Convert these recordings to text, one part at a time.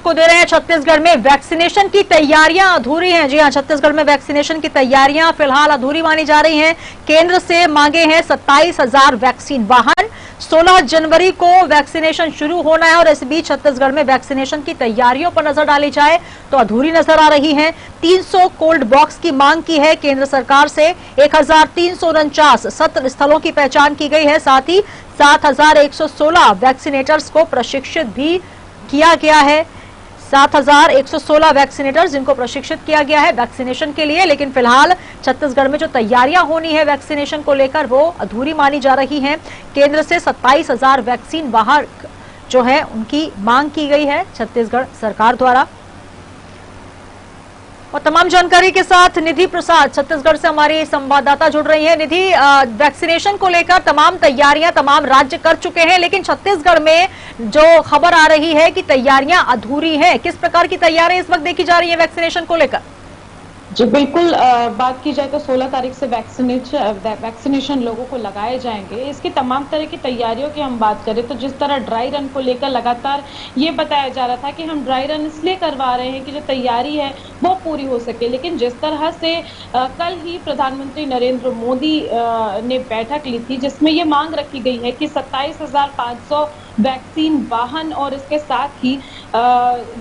आपको दे रहे हैं। छत्तीसगढ़ में वैक्सीनेशन की तैयारियां अधूरी हैं। जी हां, छत्तीसगढ़ में वैक्सीनेशन की तैयारियां फिलहाल अधूरी मानी जा रही हैं। केंद्र से मांगे हैं 27,000 वैक्सीन वाहन। 16 जनवरी को वैक्सीनेशन शुरू होना है और इस बीच छत्तीसगढ़ में वैक्सीनेशन की तैयारियों पर नजर डाली जाए तो अधूरी नजर आ रही है। 300 कोल्ड बॉक्स की मांग की है केंद्र सरकार से। 1349 सत्र स्थलों की पहचान की गई है। साथ ही 7116 वैक्सीनेटर्स को प्रशिक्षित भी किया गया है। 7116 वैक्सीनेटर्स जिनको प्रशिक्षित किया गया है वैक्सीनेशन के लिए। लेकिन फिलहाल छत्तीसगढ़ में जो तैयारियां होनी है वैक्सीनेशन को लेकर वो अधूरी मानी जा रही हैं। केंद्र से 27,000 वैक्सीन वाहक जो है उनकी मांग की गई है छत्तीसगढ़ सरकार द्वारा। और तमाम जानकारी के साथ निधि प्रसाद छत्तीसगढ़ से हमारी संवाददाता जुड़ रही है। निधि, वैक्सीनेशन को लेकर तमाम तैयारियां तमाम राज्य कर चुके हैं, लेकिन छत्तीसगढ़ में जो खबर आ रही है कि तैयारियां अधूरी हैं, किस प्रकार की तैयारियां इस वक्त देखी जा रही है वैक्सीनेशन को लेकर? जी बिल्कुल, बात की जाए तो 16 तारीख से वैक्सीनेशन लोगों को लगाए जाएंगे। इसकी तमाम तरह की तैयारियों की हम बात करें तो जिस तरह ड्राई रन को लेकर लगातार ये बताया जा रहा था कि हम ड्राई रन इसलिए करवा रहे हैं कि जो तैयारी है वो पूरी हो सके, लेकिन जिस तरह से कल ही प्रधानमंत्री नरेंद्र मोदी ने बैठक ली थी जिसमें ये मांग रखी गई है कि 27,500 वैक्सीन वाहन और इसके साथ ही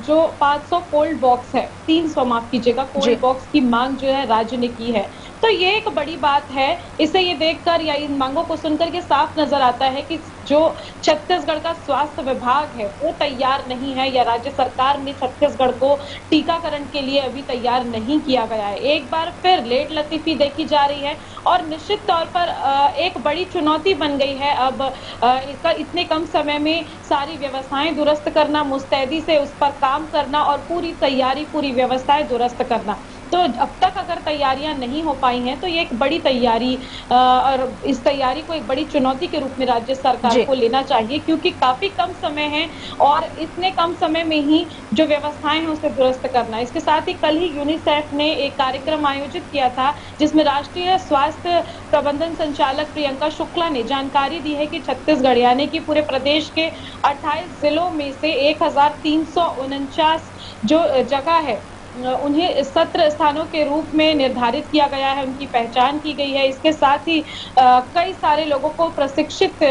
जो 500 कोल्ड बॉक्स है, 300 माफ कीजिएगा, कोल्ड बॉक्स की मांग जो है राज्य ने की है। तो ये एक बड़ी बात है। इसे ये देखकर या इन मांगों को सुनकर के साफ नजर आता है कि जो छत्तीसगढ़ का स्वास्थ्य विभाग है वो तैयार नहीं है, या राज्य सरकार ने छत्तीसगढ़ को टीकाकरण के लिए अभी तैयार नहीं किया गया है। एक बार फिर लेट लतीफी देखी जा रही है और निश्चित तौर पर एक बड़ी चुनौती बन गई है अब इसका इतने कम समय में सारी व्यवस्थाएं दुरुस्त करना, मुस्तैदी से उस पर काम करना और पूरी तैयारी पूरी व्यवस्थाएं दुरुस्त करना। तो अब तक अगर तैयारियां नहीं हो पाई हैं तो ये एक बड़ी तैयारी और इस तैयारी को एक बड़ी चुनौती के रूप में राज्य सरकार को लेना चाहिए, क्योंकि काफी कम समय है और इतने कम समय में ही जो व्यवस्थाएं हैं उसे दुरुस्त करना। इसके साथ ही कल ही यूनिसेफ ने एक कार्यक्रम आयोजित किया था जिसमें राष्ट्रीय स्वास्थ्य प्रबंधन संचालक प्रियंका शुक्ला ने जानकारी दी है कि छत्तीसगढ़ यानी कि पूरे प्रदेश के 28 जिलों में से 1349 जो जगह है उन्हें सत्र स्थानों के रूप में निर्धारित किया गया है, उनकी पहचान की गई है। इसके साथ ही कई सारे लोगों को प्रशिक्षित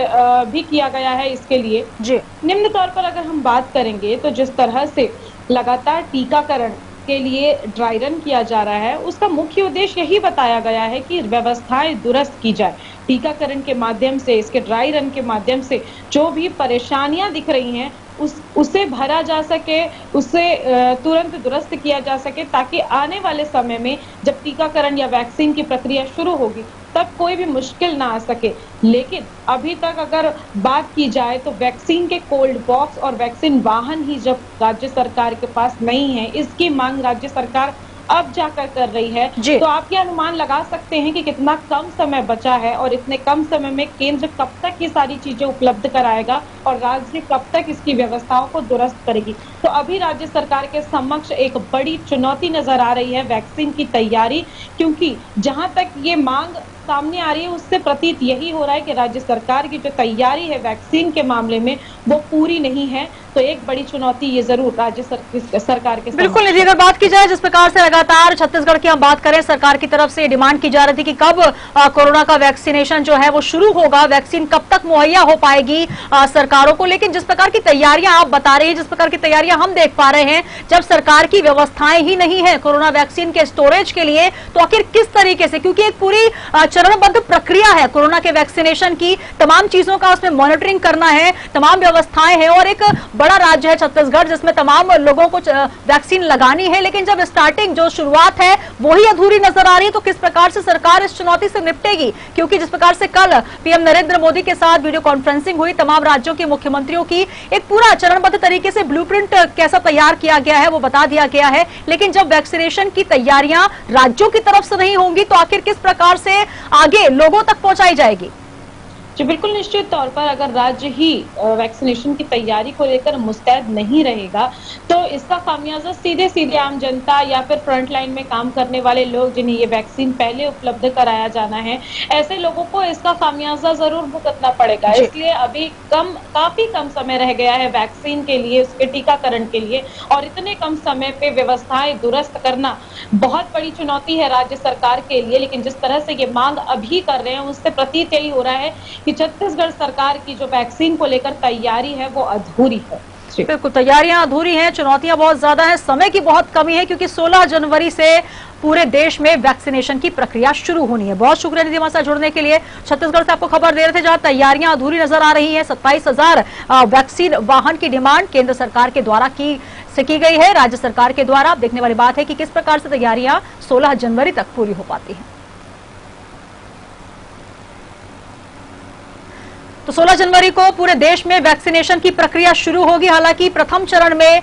भी किया गया है इसके लिए। जी निम्न तौर पर अगर हम बात करेंगे तो जिस तरह से लगातार टीकाकरण के लिए ड्राई रन किया जा रहा है उसका मुख्य उद्देश्य यही बताया गया है कि व्यवस्थाएं दुरुस्त की जाए। टीकाकरण के माध्यम से, इसके ड्राई रन के माध्यम से जो भी परेशानियां दिख रही हैं उसे भरा जा सके, उसे तुरंत दुरुस्त किया जा सके, ताकि आने वाले समय में जब टीकाकरण या वैक्सीन की प्रक्रिया शुरू होगी तब कोई भी मुश्किल ना आ सके। लेकिन अभी तक अगर बात की जाए तो वैक्सीन के कोल्ड बॉक्स और वैक्सीन वाहन ही जब राज्य सरकार के पास नहीं है, इसकी मांग राज्य सरकार अब जाकर कर रही है, तो आप ये अनुमान लगा सकते हैं कि कितना कम समय बचा है और इतने कम समय में केंद्र कब तक ये सारी चीजें उपलब्ध कराएगा और राज्य कब तक इसकी व्यवस्थाओं को दुरुस्त करेगी। तो अभी राज्य सरकार के समक्ष एक बड़ी चुनौती नजर आ रही है वैक्सीन की तैयारी, क्योंकि जहां तक ये मांग सामने आ रही है उससे प्रतीत यही हो रहा है कि राज्य सरकार की जो तैयारी है वैक्सीन के मामले में वो पूरी नहीं है। तो एक बड़ी चुनौती ये जरूर राज्य सरकार के बिल्कुल निधि, अगर बात की जाए जिस प्रकार से लगातार छत्तीसगढ़ की हम बात करें, सरकार की तरफ से डिमांड की जा रही थी कि कब कोरोना का वैक्सीनेशन जो है वो शुरू होगा, वैक्सीन कब तक मुहैया हो पाएगी सरकारों को। लेकिन जिस प्रकार की तैयारियां आप बता रहे हैं, जिस प्रकार की तैयारियां हम देख पा रहे हैं, जब सरकार की व्यवस्थाएं ही नहीं है कोरोना वैक्सीन के स्टोरेज के लिए, तो आखिर किस तरीके से, क्योंकि एक पूरी चरणबद्ध प्रक्रिया है कोरोना के वैक्सीनेशन की, तमाम चीजों का उसमें मॉनिटरिंग करना है, तमाम व्यवस्थाएं हैं और एक बड़ा राज्य है छत्तीसगढ़ जिसमें तमाम लोगों को वैक्सीन लगानी है, लेकिन जब स्टार्टिंग जो शुरुआत है वही अधूरी नजर आ रही है, तो किस प्रकार से सरकार इस चुनौती से निपटेगी? क्योंकि जिस प्रकार से कल पीएम नरेंद्र मोदी के साथ वीडियो कॉन्फ्रेंसिंग हुई, तमाम राज्यों के मुख्यमंत्रियों की, एक पूरा चरणबद्ध तरीके से ब्लूप्रिंट कैसा तैयार किया गया है वो बता दिया गया है, लेकिन जब वैक्सीनेशन की तैयारियां राज्यों की तरफ से नहीं होंगी तो आखिर किस प्रकार से आगे लोगों तक पहुंचाई जाएगी? जी बिल्कुल, निश्चित तौर पर अगर राज्य ही वैक्सीनेशन की तैयारी को लेकर मुस्तैद नहीं रहेगा, तो इसका खामियाजा सीधे-सीधे आम जनता या फिर फ्रंट लाइन में काम करने वाले लोग जिन्हें ये वैक्सीन पहले उपलब्ध कराया जाना है, ऐसे लोगों को इसका खामियाजा ज़रूर भुगतना पड़ेगा। जी। इसलिए अभी काफ़ी कम समय रह गया है वैक्सीन के लिए, उसके टीकाकरण के लिए, और इतने कम समय पे व्यवस्थाएँ दुरुस्त करना बहुत बड़ी चुनौती है राज्य सरकार के लिए। लेकिन जिस तरह से ये माँग अभी कर रहे हैं, उससे प्रतीत यही हो रहा है कि छत्तीसगढ़ सरकार की जो वैक्सीन को लेकर तैयारी है वो अधूरी है। जी। बिल्कुल, तैयारियां अधूरी हैं, चुनौतियां बहुत ज्यादा हैं, समय की बहुत कमी है क्योंकि 16 जनवरी से पूरे देश में वैक्सीनेशन की प्रक्रिया शुरू होनी है। बहुत शुक्रिया निधि हमारे साथ जुड़ने के लिए। छत्तीसगढ़ से आपको खबर दे रहे थे जहां तैयारियां अधूरी नजर आ रही हैं। 27,000 वैक्सीन वाहन की डिमांड केंद्र सरकार के द्वारा की गई है, राज्य सरकार के द्वारा। अब देखने वाली बात है कि किस प्रकार से तैयारियां 16 जनवरी तक पूरी हो पाती हैं। तो 16 जनवरी को पूरे देश में वैक्सीनेशन की प्रक्रिया शुरू होगी। हालांकि प्रथम चरण में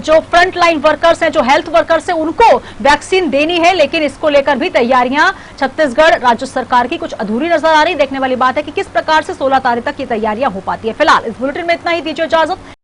जो फ्रंट लाइन वर्कर्स हैं, जो हेल्थ वर्कर्स हैं, उनको वैक्सीन देनी है, लेकिन इसको लेकर भी तैयारियां छत्तीसगढ़ राज्य सरकार की कुछ अधूरी नजर आ रही। देखने वाली बात है कि किस प्रकार से 16 तारीख तक की तैयारियां हो पाती है। फिलहाल इस बुलेटिन में इतना ही, दीजिए इजाजत।